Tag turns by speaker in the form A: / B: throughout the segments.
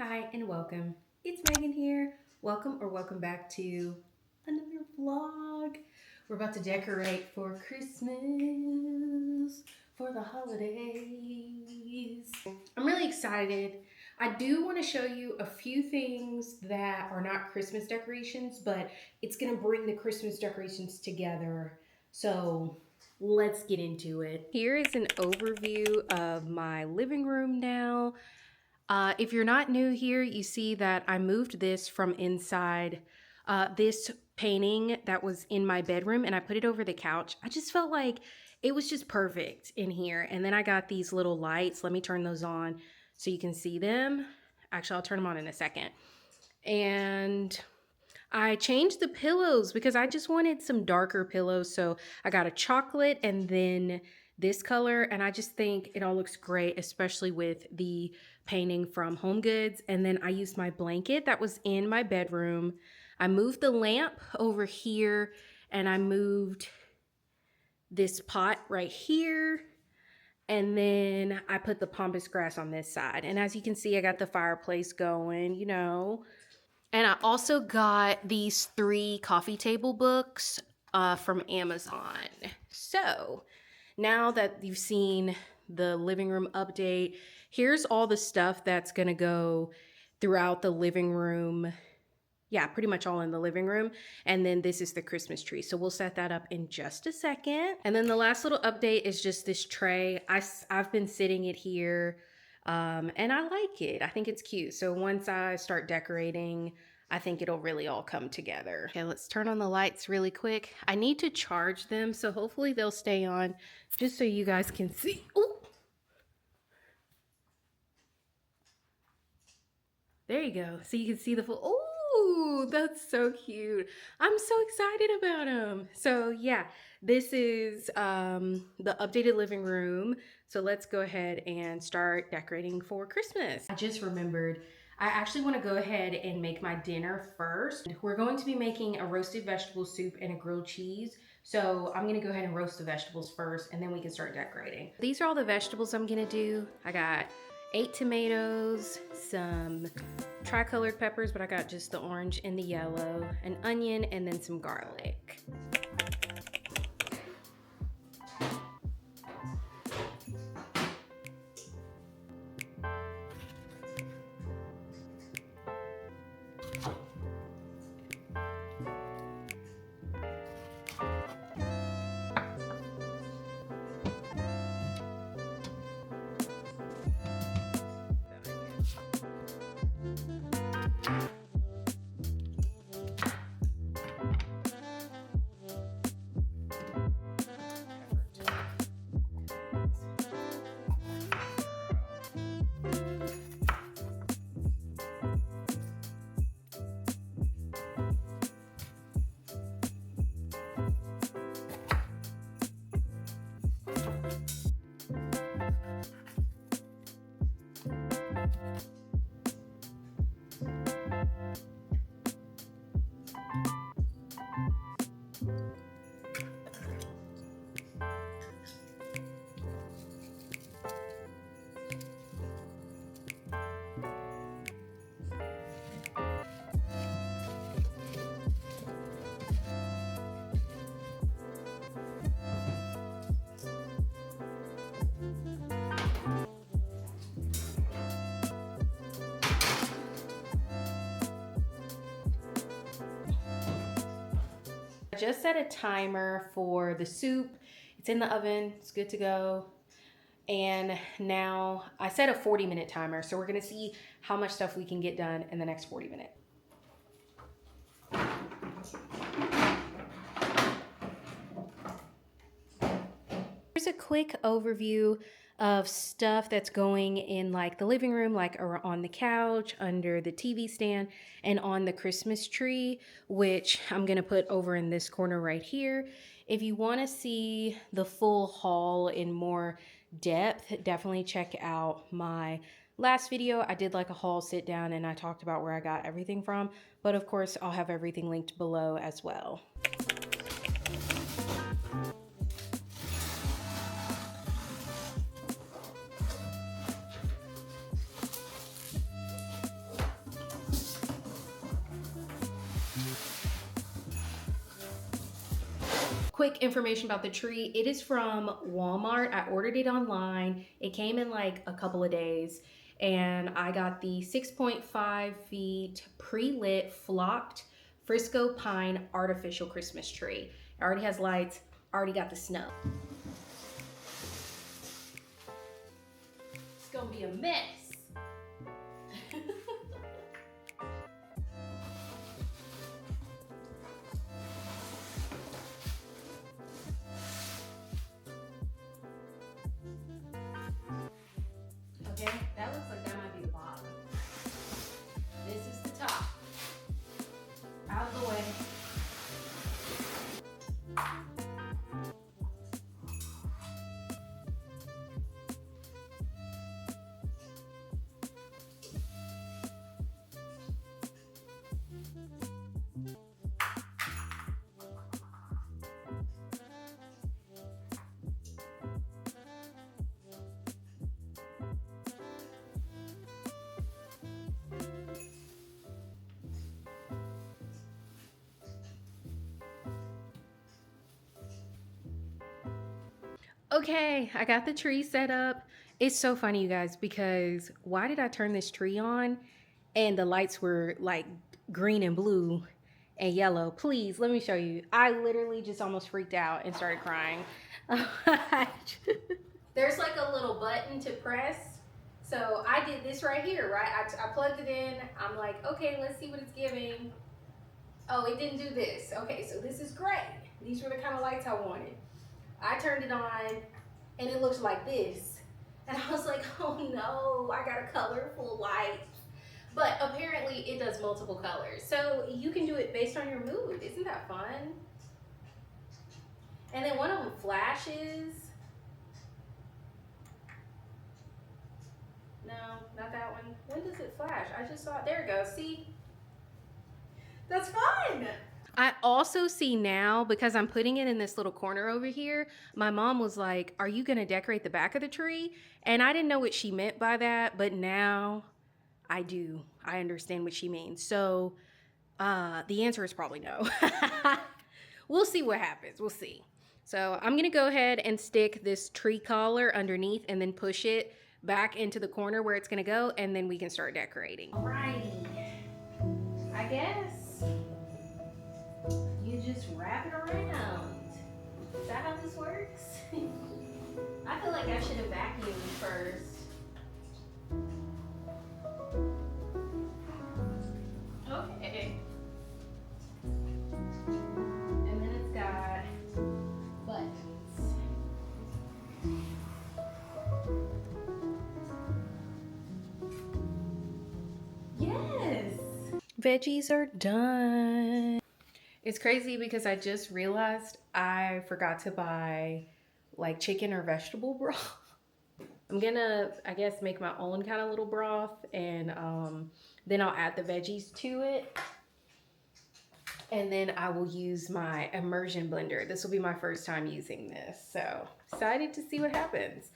A: Hi and welcome. It's Megan here. Welcome back to another vlog. We're about to decorate for Christmas, for the holidays. I'm really excited. I do want to show you a few things that are not Christmas decorations, but it's going to bring the Christmas decorations together. So let's get into it. Here is an overview of my living room now. If you're not new here, you see that I moved this from inside this painting that was in my bedroom and I put it over the couch. I just felt like it was just perfect in here. And then I got these little lights. Let me turn those on so you can see them. Actually, I'll turn them on in a second. And I changed the pillows because I just wanted some darker pillows. So I got a chocolate and then this color, and I just think it all looks great, especially with the painting from HomeGoods. And then I used my blanket that was in my bedroom. I moved the lamp over here and I moved this pot right here. And then I put the pampas grass on this side. And as you can see, I got the fireplace going, you know. And I also got these 3 coffee table books from Amazon. So now that you've seen the living room update, here's all the stuff that's gonna go throughout the living room. Yeah, pretty much all in the living room. And then this is the Christmas tree. So we'll set that up in just a second. And then the last little update is just this tray. I've been sitting it here and I like it. I think it's cute. So once I start decorating, I think it'll really all come together. Okay, let's turn on the lights really quick. I need to charge them, so hopefully they'll stay on just so you guys can see. Ooh. There you go. So you can see the full, ooh, that's so cute. I'm so excited about them. So yeah, this is the updated living room. So let's go ahead and start decorating for Christmas. I just remembered, I actually want to go ahead and make my dinner first. We're going to be making a roasted vegetable soup and a grilled cheese. So I'm gonna go ahead and roast the vegetables first and then we can start decorating. These are all the vegetables I'm gonna do. I got 8 tomatoes, some tricolored peppers, but I got just the orange and the yellow, an onion, and then some garlic. I just set a timer for the soup. It's in the oven, it's good to go. And now I set a 40-minute timer, so we're gonna see how much stuff we can get done in the next 40 minutes. Here's a quick overview of stuff that's going in like the living room, like on the couch, under the TV stand, and on the Christmas tree, which I'm gonna put over in this corner right here. If you wanna see the full haul in more depth, definitely check out my last video. I did like a haul sit down and I talked about where I got everything from, but of course I'll have everything linked below as well. quick information about the tree. It is from Walmart. I ordered it online. It came in like a couple of days. And I got the 6.5 feet pre-lit flocked Frisco pine artificial Christmas tree. It already has lights, already got the snow. It's gonna be a mess. Okay, that looks like that might be the bottom. This is the top. Out of the way. Okay, I got the tree set up. It's so funny, you guys, because why did I turn this tree on and the lights were like green and blue and yellow? Please, let me show you. I literally just almost freaked out and started crying. There's like a little button to press. So I did this right here, right? I plugged it in. I'm like, okay, let's see what it's giving. Oh, it didn't do this. Okay, so this is great. These were the kind of lights I wanted. I turned it on and it looked like this. And I was like, oh no, I got a colorful light. But apparently it does multiple colors. So you can do it based on your mood. Isn't that fun? And then one of them flashes. No, not that one. When does it flash? I just saw it. There it goes. See? That's fun. I also see now, because I'm putting it in this little corner over here, my mom was like, are you gonna decorate the back of the tree? And I didn't know what she meant by that, but now I do. I understand what she means. So the answer is probably no. We'll see what happens, we'll see. So I'm gonna go ahead and stick this tree collar underneath and then push it back into the corner where it's gonna go, and then we can start decorating. Alrighty, I guess you just wrap it around. Is that how this works? I feel like I should have vacuumed first. Okay. And then it's got buttons. Yes! Veggies are done. It's crazy because I just realized I forgot to buy like chicken or vegetable broth. I'm gonna, I guess, make my own kind of little broth, and then I'll add the veggies to it. And then I will use my immersion blender. This will be my first time using this. So excited to see what happens.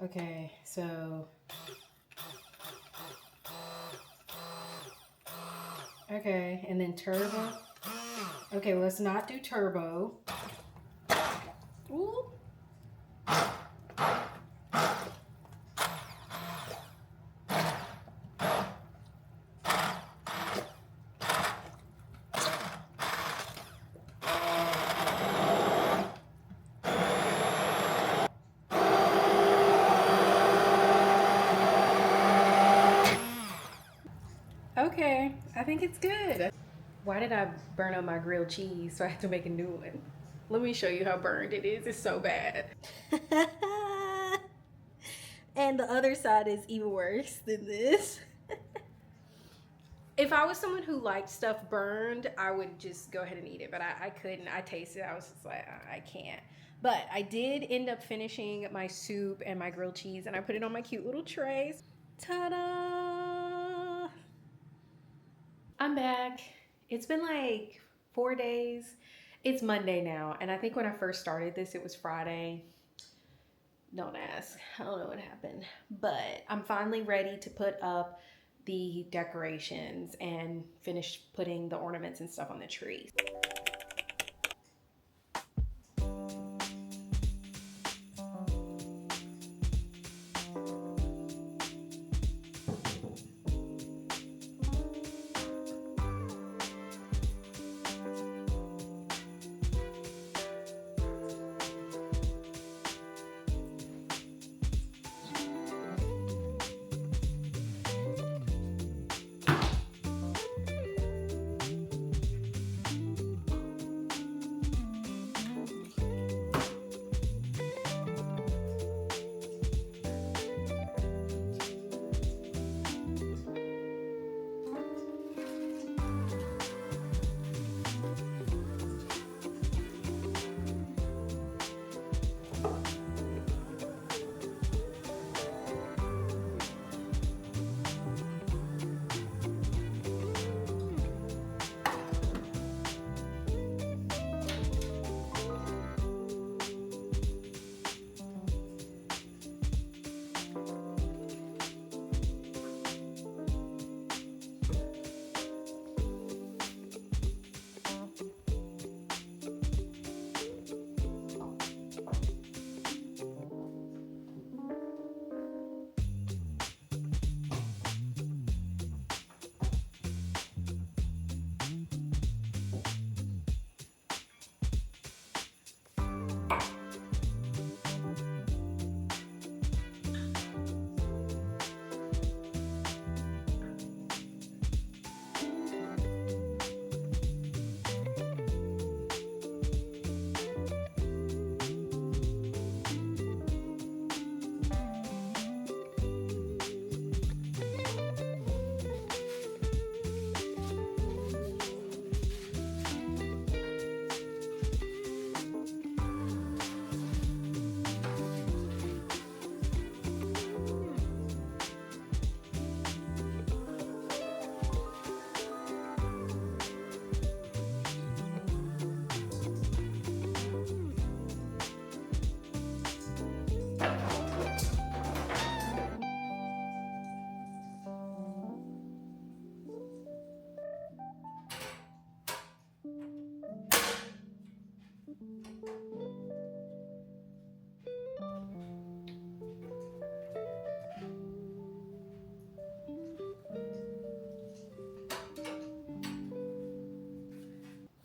A: Okay, so okay, and then turbo. Okay, let's not do turbo. Ooh. Okay, I think it's good. Why did I burn up my grilled cheese so I have to make a new one? Let me show you how burned it is. It's so bad. And the other side is even worse than this. If I was someone who liked stuff burned, I would just go ahead and eat it. But I couldn't. I tasted it. I was just like, I can't. But I did end up finishing my soup and my grilled cheese, and I put it on my cute little trays. Ta-da! I'm back. It's been like 4 days. It's Monday now, and I think when I first started this, it was Friday. Don't ask. I don't know what happened. But I'm finally ready to put up the decorations and finish putting the ornaments and stuff on the tree.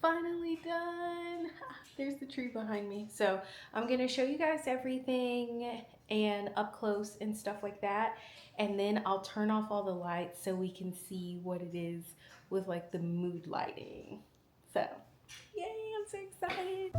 A: Finally done. There's the tree behind me. So I'm gonna show you guys everything and up close and stuff like that, and then I'll turn off all the lights so we can see what it is with like the mood lighting. So yay, I'm so excited.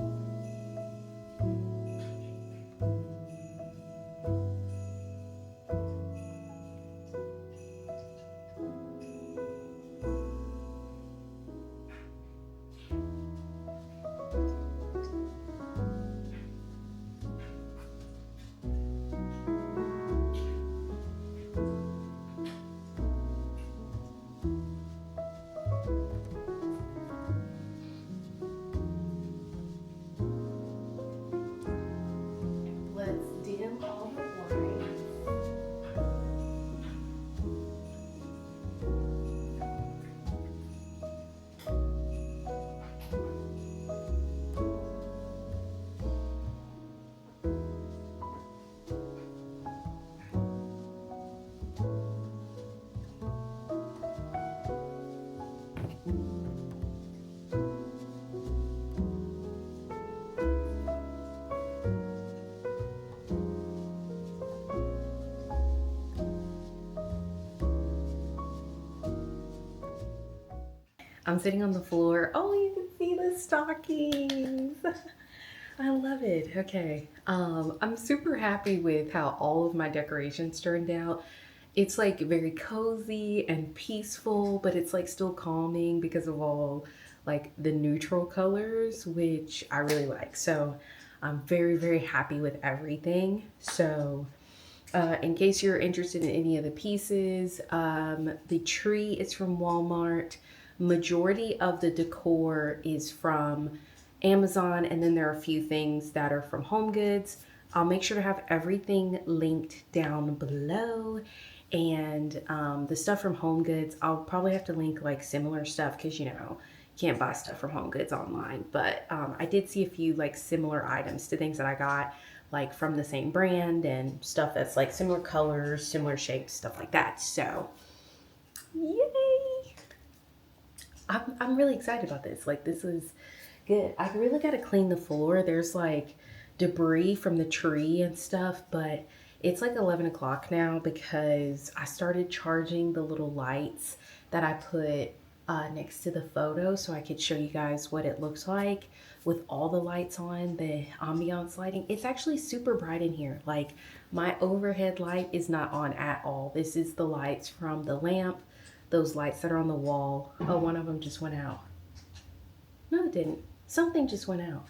A: I'm sitting on the floor. Oh, you can see the stockings. I love it. Okay. I'm super happy with how all of my decorations turned out. It's like very cozy and peaceful, but it's like still calming because of all like the neutral colors, which I really like. So I'm very, very happy with everything. So in case you're interested in any of the pieces, the tree is from Walmart. Majority of the decor is from Amazon, and then there are a few things that are from HomeGoods. I'll make sure to have everything linked down below. And the stuff from HomeGoods, I'll probably have to link like similar stuff because you can't buy stuff from HomeGoods online. But I did see a few like similar items to things that I got like from the same brand and stuff that's like similar colors, similar shapes, stuff like that. So, yay! I'm really excited about this. Like, this is good. I really got to clean the floor. There's like debris from the tree and stuff, but it's like 11 o'clock now because I started charging the little lights that I put next to the photo so I could show you guys what it looks like with all the lights on, the ambiance lighting. It's actually super bright in here. Like, my overhead light is not on at all. This is the lights from the lamp, those lights that are on the wall. Oh, one of them just went out. No, it didn't. Something just went out.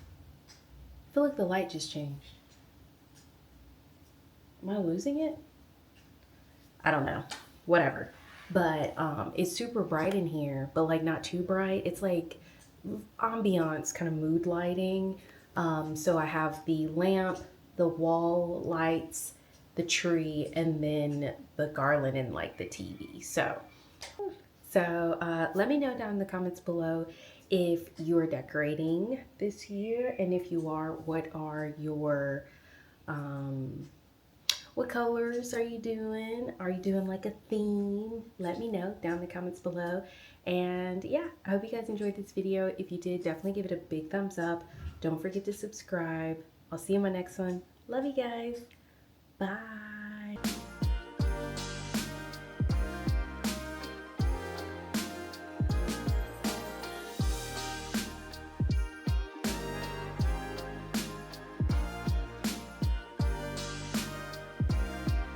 A: I feel like the light just changed. Am I losing it? I don't know. Whatever. But it's super bright in here, but like not too bright. It's like ambiance, kind of mood lighting. So I have the lamp, the wall lights, the tree, and then the garland and like the TV. So let me know down in the comments below if you're decorating this year, and if you are, what are your what colors are you doing? Are you doing like a theme? Let me know down in the comments below. And yeah, I hope you guys enjoyed this video. If you did, definitely give it a big thumbs up. Don't forget to subscribe. I'll see you in my next one. Love you guys. Bye.